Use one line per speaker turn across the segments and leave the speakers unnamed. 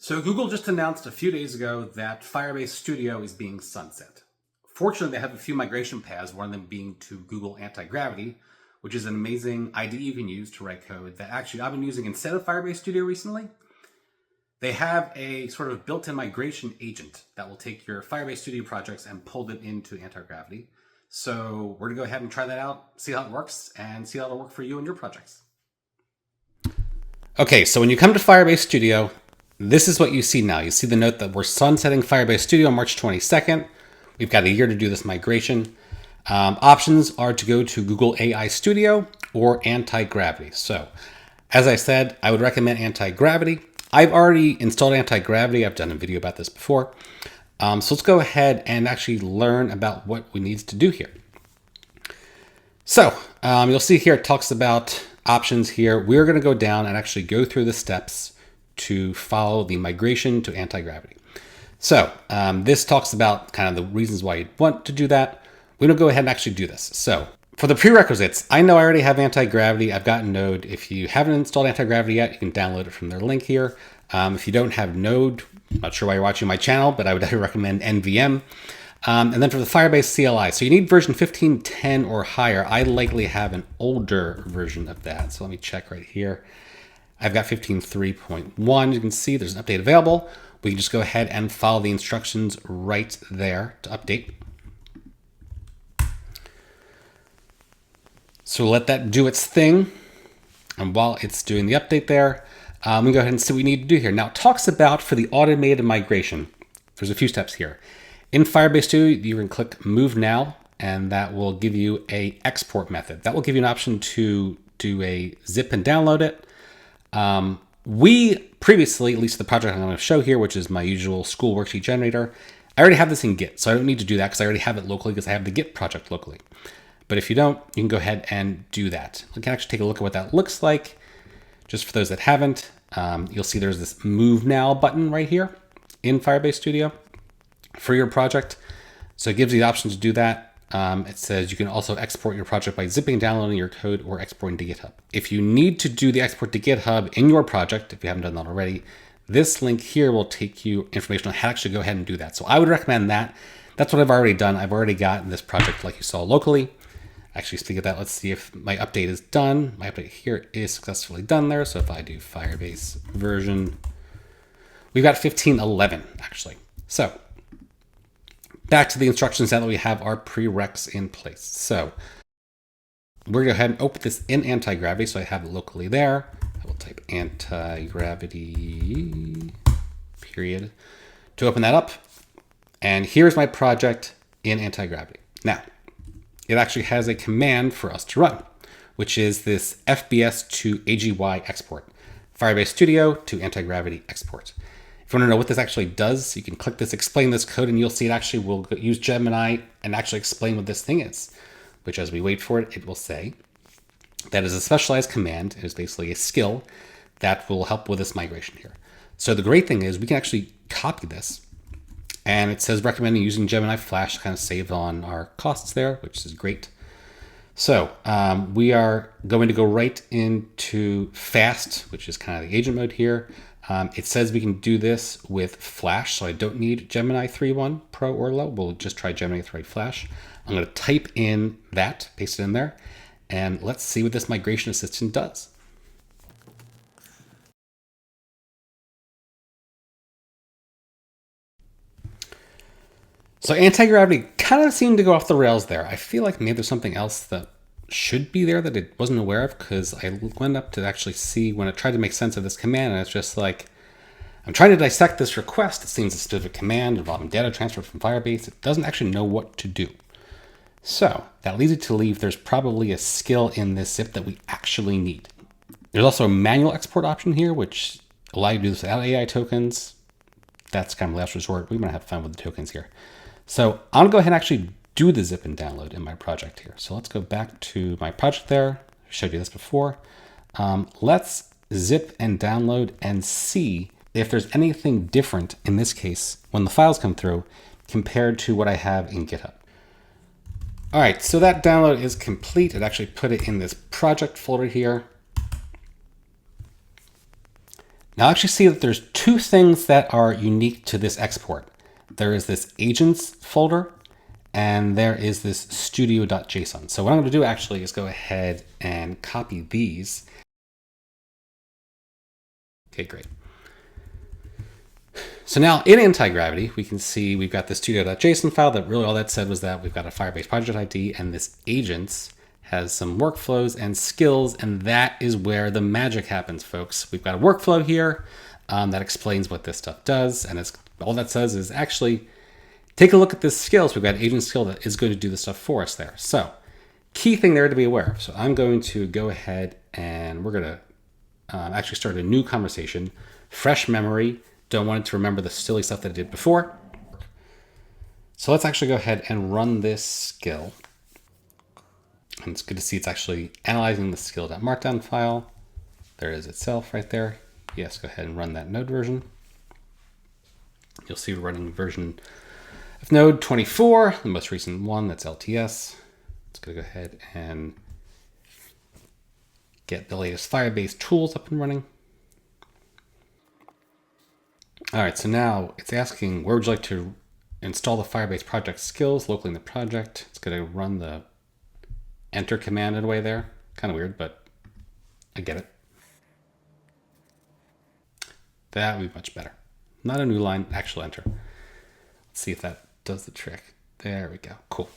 So Google just announced a few days ago that Firebase Studio is being sunset. Fortunately, they have a few migration paths, one of them being to Google Antigravity, which is an amazing IDE you can use to write code that actually I've been using instead of Firebase Studio recently. They have a sort of built-in migration agent that will take your Firebase Studio projects and pull them into Antigravity. So we're going to go ahead and try that out, see how it works, and see how it'll work for you and your projects. Okay, so when you come to Firebase Studio, this is what you see now. You see the note that we're sunsetting Firebase Studio on March 22nd. We've got a year to do this migration. Options are to go to Google AI Studio or Antigravity. So, as I said, I would recommend Antigravity. I've already installed Antigravity. I've done a video about this before. So let's go ahead and actually learn about what we need to do here. So you'll see here it talks about options here. We're going to go down and actually go through the steps to follow the migration to Antigravity. So this talks about kind of the reasons why you'd want to do that. We're going to go ahead and actually do this. So for the prerequisites, I know I already have Antigravity. I've got Node. If you haven't installed Antigravity yet, you can download it from their link here. If you don't have Node, I'm not sure why you're watching my channel, but I would recommend NVM. And then for the Firebase CLI, so you need version 15.10 or higher. I likely have an older version of that. So let me check right here. I've got 15.3.1. You can see there's an update available. We can just go ahead and follow the instructions right there to update. So let that do its thing. And while it's doing the update there, we can go ahead and see what we need to do here. Now it talks about for the automated migration, there's a few steps here. In Firebase Studio, you can click Move Now, and that will give you a export method. That will give you an option to do a zip and download it. We previously, at least the project I'm going to show here, which is my usual school worksheet generator, I already have this in Git, so I don't need to do that because I already have it locally because I have the Git project locally. But if you don't, you can go ahead and do that. We can actually take a look at what that looks like. Just for those that haven't, you'll see there's this Move Now button right here in Firebase Studio for your project. So it gives you the option to do that. It says you can also export your project by zipping, downloading your code, or exporting to GitHub. If you need to do the export to GitHub in your project, if you haven't done that already, this link here will take you information on how to actually go ahead and do that. So I would recommend that. That's what I've already done. I've already gotten this project like you saw locally. Actually, speaking of that, let's see if my update is done. My update here is successfully done there. So if I do Firebase version, we've got 15.11 actually. So back to the instructions now that we have our prereqs in place. So we're going to go ahead and open this in Antigravity. So I have it locally there. I will type Antigravity period to open that up. And here's my project in Antigravity. Now, it actually has a command for us to run, which is this FBS to AGY export, Firebase Studio to Antigravity export. If you want to know what this actually does, you can click this, explain this code, and you'll see it actually will use Gemini and actually explain what this thing is, which as we wait for it, it will say that is a specialized command. It is basically a skill that will help with this migration here. So the great thing is we can actually copy this. And it says recommending using Gemini Flash to kind of save on our costs there, which is great. So we are going to go right into fast, which is kind of the agent mode here. It says we can do this with Flash, so I don't need Gemini 3.1 Pro or low. We'll just try Gemini 3 Flash. I'm going to type in that, paste it in there, and let's see what this migration assistant does. So Antigravity kind of seemed to go off the rails there. I feel like maybe there's something else that should be there that it wasn't aware of, because I went up to actually see when it tried to make sense of this command, and it's just like, I'm trying to dissect this request. It seems a specific command involving data transfer from Firebase. It doesn't actually know what to do. So that leads you to believe there's probably a skill in this zip that we actually need. There's also a manual export option here, which allows you to do this without AI tokens. That's kind of last resort. We might have fun with the tokens here. So I'm going to go ahead and actually do the zip and download in my project here. So let's go back to my project there. I showed you this before. Let's zip and download and see if there's anything different in this case when the files come through compared to what I have in GitHub. All right, so that download is complete. It actually put it in this project folder here. Now I actually see that there's two things that are unique to this export. There is this agents folder and there is this studio.json. So what I'm going to do actually is go ahead and copy these. Okay, great. So now in Antigravity, we can see we've got the studio.json file that really all that said was that we've got a Firebase project ID and this agents has some workflows and skills, and that is where the magic happens, folks. We've got a workflow here that explains what this stuff does, and it's, all that says is actually take a look at this skill. So we've got an agent skill that is going to do the stuff for us there. So key thing there to be aware of. So I'm going to go ahead and we're going to actually start a new conversation, fresh memory. Don't want it to remember the silly stuff that I did before. So let's actually go ahead and run this skill. And it's good to see it's actually analyzing the skill.markdown file. There it is itself right there. Yes, go ahead and run that node version. You'll see we're running version of node 24, the most recent one, that's LTS. It's going to go ahead and get the latest Firebase tools up and running. All right, so now it's asking where would you like to install the Firebase project skills locally in the project. It's going to run the enter command in a way there. Kind of weird, but I get it. That would be much better. Not a new line, actual enter. Let's see if that does the trick. There we go. Cool.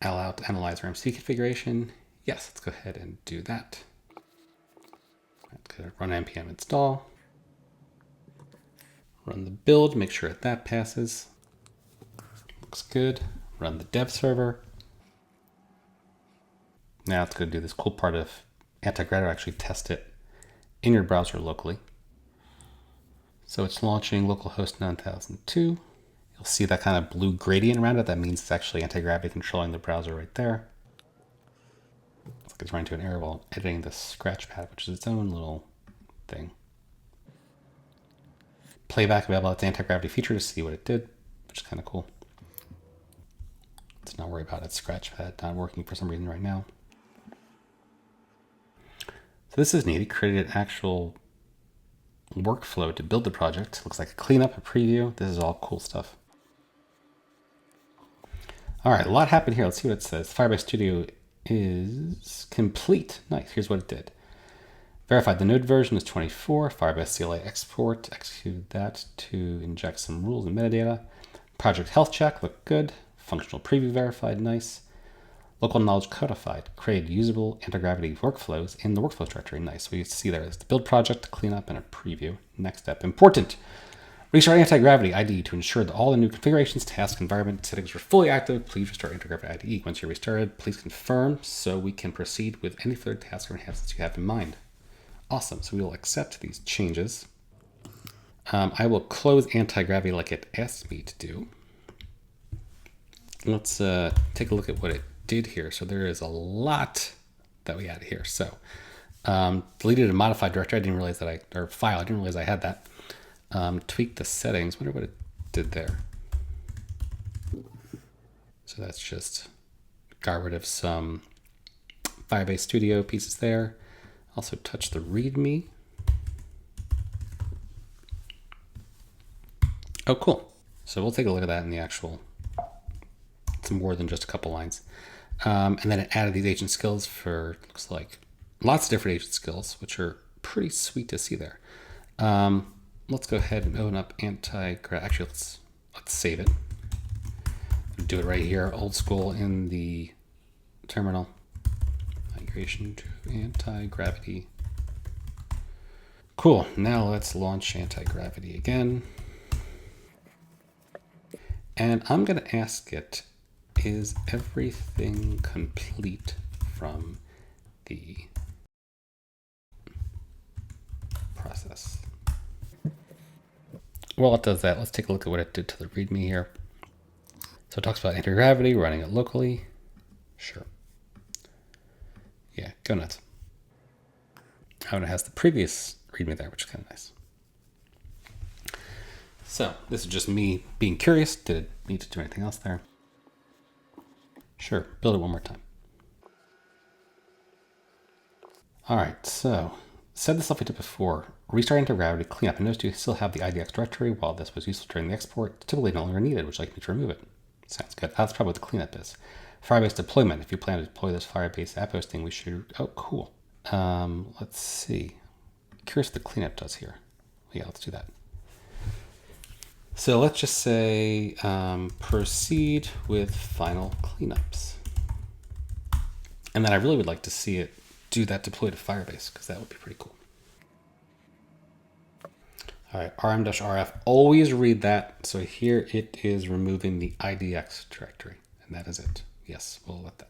Allow to analyze RMC configuration. Yes, let's go ahead and do that. Let's go run npm install. Run the build, make sure that passes. Looks good. Run the dev server. Now it's going to do this cool part of Antigravity, actually test it in your browser locally. So it's launching localhost 9002. You'll see that kind of blue gradient around it. That means it's actually Antigravity controlling the browser right there. It's like it's running into an error while editing the scratchpad, which is its own little thing. Playback available. It's Antigravity feature to see what it did, which is kind of cool. Let's not worry about it. Scratchpad not working for some reason right now. So this is neat. It created an actual workflow to build the project. Looks like a cleanup, a preview. This is all cool stuff. All right, a lot happened here. Let's see what it says. Firebase Studio is complete. Nice. Here's what it did. Verified the node version is 24. Firebase CLI export. Executed that to inject some rules and metadata. Project health check looked good. Functional preview verified. Nice. Local knowledge codified. Create usable Antigravity workflows in the workflows directory. Nice. So you see there is the build project, cleanup, and a preview. Next step. Important. Restart Antigravity IDE to ensure that all the new configurations, task, environment settings are fully active. Please restart Antigravity IDE. Once you're restarted, please confirm so we can proceed with any further tasks or enhancements you have in mind. Awesome. So we will accept these changes. I will close Antigravity like it asked me to do. Let's take a look at what it did here. So there is a lot that we added here. So deleted and modified directory. I didn't realize that or file. I didn't realize I had that. Tweak the settings. Wonder what it did there. So that's just got rid of some Firebase Studio pieces there. Also touch the README. Oh, cool. So we'll take a look at that in the actual. It's more than just a couple lines. And then it added these agent skills for, looks like, lots of different agent skills, which are pretty sweet to see there. Let's go ahead and open up Antigravity. Actually, let's save it. Do it right here, old school in the terminal. Migration to Antigravity. Cool. Now let's launch Antigravity again. And I'm going to ask it, is everything complete from the process? While it does that, let's take a look at what it did to the README here. So it talks about Antigravity, running it locally. Sure. Yeah, go nuts. Oh, and it has the previous README there, which is kind of nice. So this is just me being curious. Did it need to do anything else there? Sure, build it one more time. All right, so said the stuff we did before. Restart Antigravity, clean up, and notice you still have the IDX directory. While this was useful during the export, it's typically no longer needed. Would you like me to remove it? Sounds good. That's probably what the cleanup is. Firebase deployment. If you plan to deploy this Firebase app hosting, we should. Oh, cool. Let's see. Curious what the cleanup does here. Yeah, let's do that. So let's just say proceed with final cleanups. And then I really would like to see it do that deploy to Firebase, because that would be pretty cool. All right, rm-rf, always read that. So here it is removing the IDX directory, and that is it. Yes, we'll let that.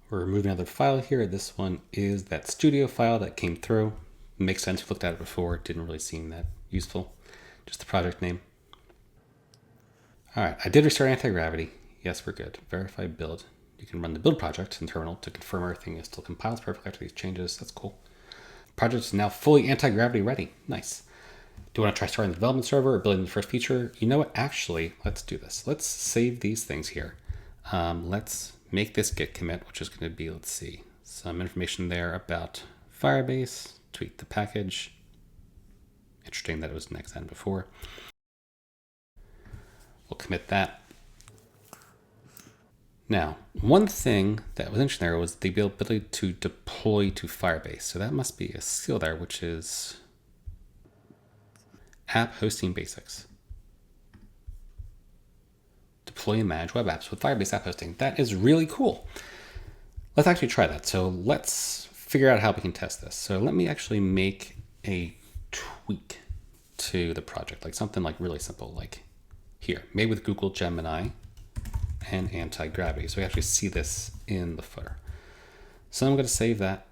We're removing another file here. This one is that studio file that came through. Makes sense, we looked at it before. It didn't really seem that useful. Just the project name. All right, I did restart Antigravity. Yes, we're good. Verify build. You can run the build project in terminal to confirm everything is still compiles perfectly after these changes. That's cool. Project is now fully Antigravity ready. Nice. Do you want to try starting the development server or building the first feature? You know what? Actually, let's do this. Let's save these things here. Let's make this git commit, which is going to be, let's see, some information there about Firebase, tweak the package. Interesting that it was Next.js before. We'll commit that. Now, one thing that was interesting there was the ability to deploy to Firebase. So that must be a skill there, which is app hosting basics. Deploy and manage web apps with Firebase app hosting. That is really cool. Let's actually try that. So let's figure out how we can test this. So let me actually make a tweak to the project, like something like really simple, like here, made with Google Gemini and Antigravity. So we actually see this in the footer. So I'm going to save that.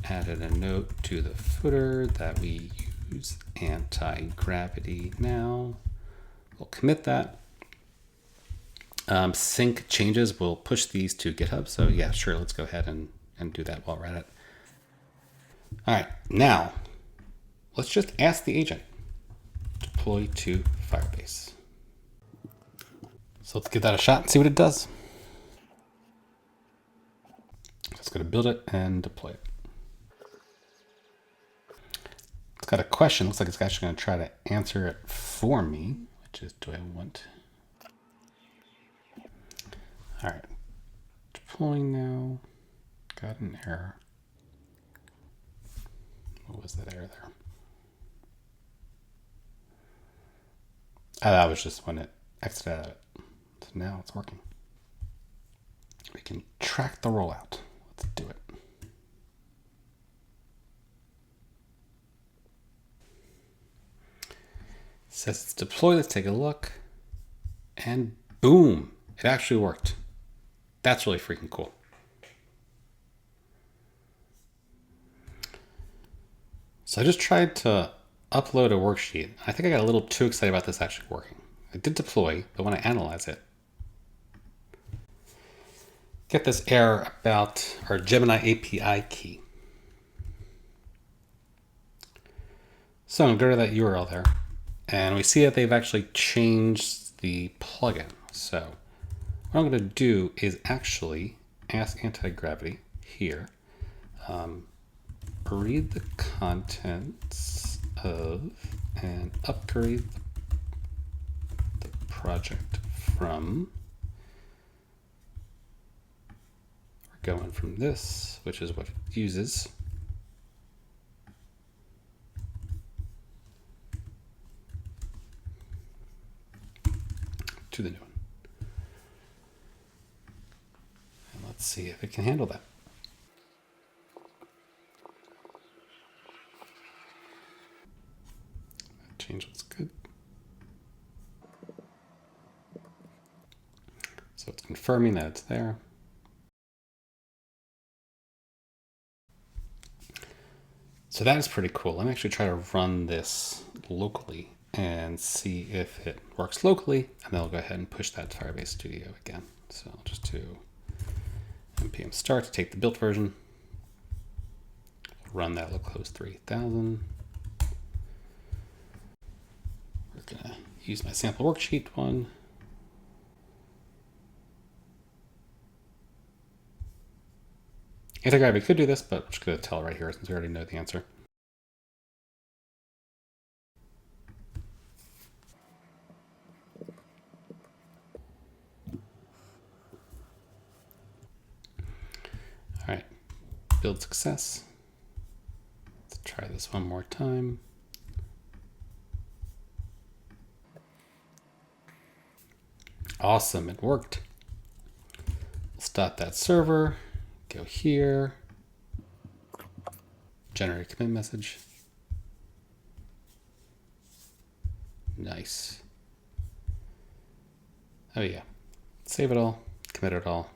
Added a note to the footer that we use Antigravity now. We'll commit that. Sync changes will push these to GitHub. So yeah, sure, let's go ahead and do that while we're at it. All right, now let's just ask the agent, deploy to Firebase. So let's give that a shot and see what it does. Let's go to build it and deploy it. It's got a question. Looks like it's actually going to try to answer it for me, which is, do I want? All right, deploying now. Got an error. What was that error there? Oh, that was just when it exited out of it. So now it's working. We can track the rollout. Let's do it. It says it's deployed. Let's take a look. And boom, it actually worked. That's really freaking cool. So I just tried to upload a worksheet. I think I got a little too excited about this actually working. It did deploy, but when I analyze it, get this error about our Gemini API key. So I'm going to go to that URL there, and we see that they've actually changed the plugin. So what I'm going to do is actually ask Antigravity here, read the contents of and upgrade the project from, we're going from this, which is what it uses, to the new one. And let's see if it can handle that. Change looks good. So it's confirming that it's there. So that is pretty cool. Let me actually try to run this locally and see if it works locally, and then I'll go ahead and push that to Firebase Studio again. So I'll just do npm start to take the built version, run that localhost 3000. We're gonna use my sample worksheet one. Antigravity could do this, but I'm just going to tell right here since we already know the answer. All right, build success. Let's try this one more time. Awesome, it worked. Stop that server, go here, generate a commit message. Nice. Oh yeah, save it all, commit it all,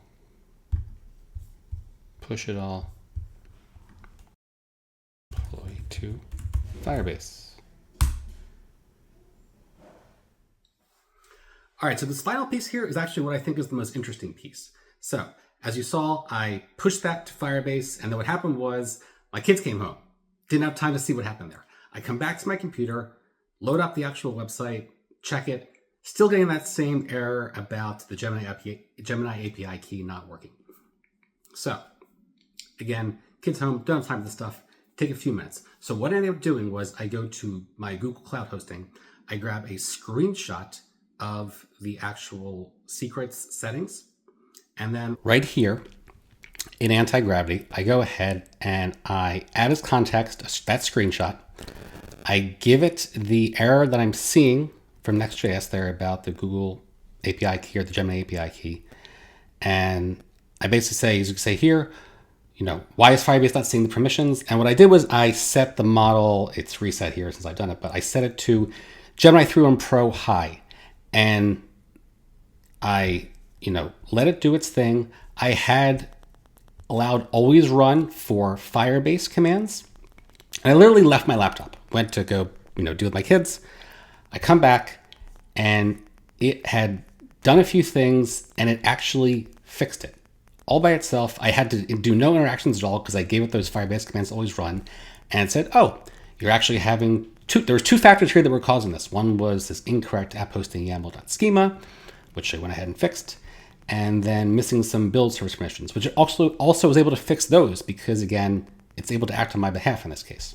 push it all, deploy to Firebase. All right, so this final piece here is actually what I think is the most interesting piece. So as you saw, I pushed that to Firebase, and then what happened was my kids came home. Didn't have time to see what happened there. I come back to my computer, load up the actual website, check it, still getting that same error about the Gemini API key not working. So again, kids home, don't have time for this stuff, take a few minutes. So what I ended up doing was I go to my Google Cloud hosting, I grab a screenshot of the actual secrets settings, and then right here in Antigravity, I go ahead and I add as context that screenshot. I give it the error that I'm seeing from Next.js there about the Google API key or the Gemini API key. And I basically say, as you can say here, why is Firebase not seeing the permissions? And what I did was I set the model, it's reset here since I've done it, but I set it to Gemini 3.1 Pro high. And I, let it do its thing. I had allowed always run for Firebase commands. And I literally left my laptop, went to go, deal with my kids. I come back and it had done a few things and it actually fixed it all by itself. I had to do no interactions at all because I gave it those Firebase commands to always run, and it said, oh, you're actually having there was two factors here that were causing this. One was this incorrect app hosting YAML.schema, which I went ahead and fixed, and then missing some build service permissions, which also was able to fix those because, again, it's able to act on my behalf in this case.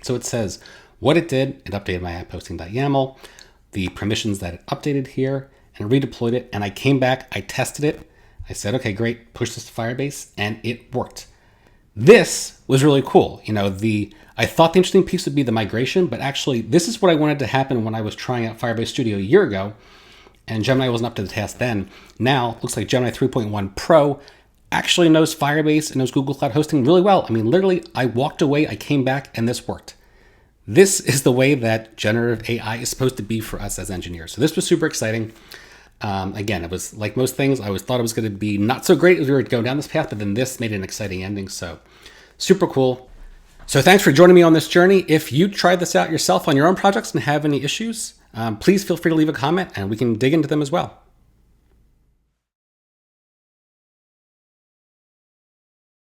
So it says what it did. It updated my app hosting.yaml, the permissions that it updated here, and redeployed it. And I came back, I tested it. I said, okay, great, push this to Firebase, and it worked. This was really cool. I thought the interesting piece would be the migration, but actually this is what I wanted to happen when I was trying out Firebase Studio a year ago, and Gemini wasn't up to the task then. Now, it looks like Gemini 3.1 Pro actually knows Firebase and knows Google Cloud Hosting really well. I mean, literally, I walked away, I came back, and this worked. This is the way that generative AI is supposed to be for us as engineers. So this was super exciting. Again, it was like most things, I always thought it was going to be not so great as we were going down this path, but then this made it an exciting ending. So super cool. So thanks for joining me on this journey. If you tried this out yourself on your own projects and have any issues, please feel free to leave a comment and we can dig into them as well.